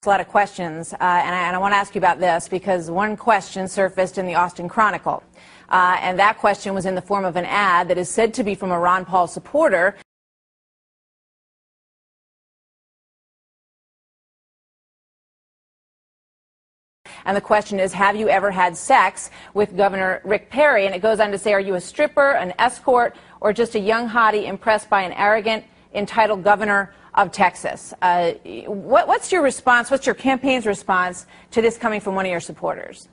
A lot of questions, and I want to ask you about this because one question surfaced in the Austin Chronicle, and that question was in the form of an ad that is said to be from a Ron Paul supporter. And the question is, have you ever had sex with Governor Rick Perry? And it goes on to say, are you a stripper, an escort, or just a young hottie impressed by an arrogant, entitled governor of Texas? What's your response? What's your campaign's response to this coming from one of your supporters?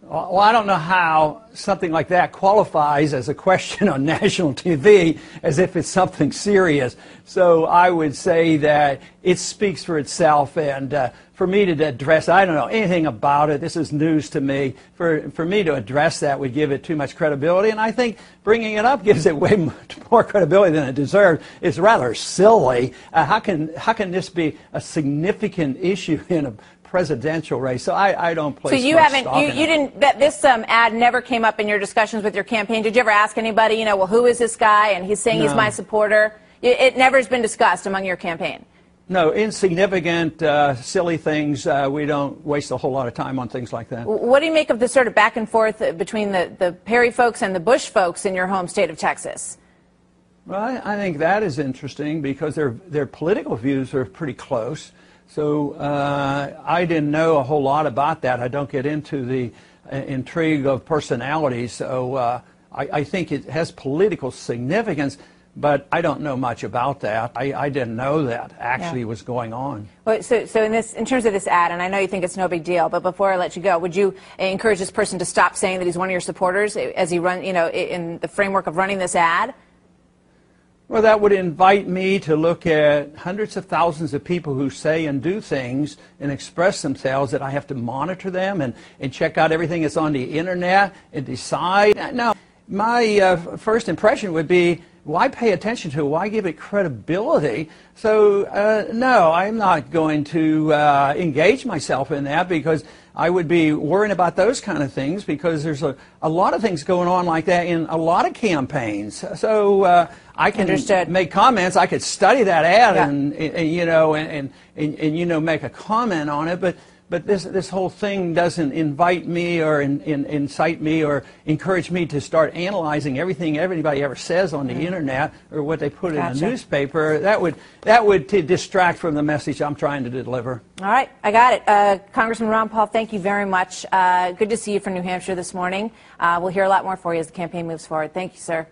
Well, I don't know how something like that qualifies as a question on national TV, as if it's something serious. So I would say that it speaks for itself, and for me to address, I don't know anything about it. This is news to me. For me to address that would give it too much credibility, and I think bringing it up gives it way more credibility than it deserves. It's rather silly. How can this be a significant issue in a presidential race? So I don't place. So you haven't, you didn't. This ad never came up in your discussions with your campaign. Did you ever ask anybody? Well, who is this guy? And he's saying he's my supporter. It never has been discussed among your campaign. No, insignificant, silly things. We don't waste a whole lot of time on things like that. What do you make of the sort of back and forth between the Perry folks and the Bush folks in your home state of Texas? Well, I think that is interesting because their political views are pretty close. So I didn't know a whole lot about that. I don't get into the intrigue of personalities. So I think it has political significance. But I don't know much about that. I didn't know that actually was going on. Well, so in terms of this ad, and I know you think it's no big deal, but before I let you go, would you encourage this person to stop saying that he's one of your supporters as he run, in the framework of running this ad? Well, that would invite me to look at hundreds of thousands of people who say and do things and express themselves, that I have to monitor them and check out everything that's on the internet and decide. No, my first impression would be, why pay attention to it? Why give it credibility? So, no, I'm not going to engage myself in that, because I would be worrying about those kind of things, because there's a lot of things going on like that in a lot of campaigns. So I can make comments. I could study that ad and make a comment on it, but this whole thing doesn't invite me or incite me or encourage me to start analyzing everything everybody ever says on the internet or what they put in a newspaper. That would distract from the message I'm trying to deliver. All right, I got it. Congressman Ron Paul, thank you very much. Good to see you from New Hampshire this morning. We'll hear a lot more for you as the campaign moves forward. Thank you, sir.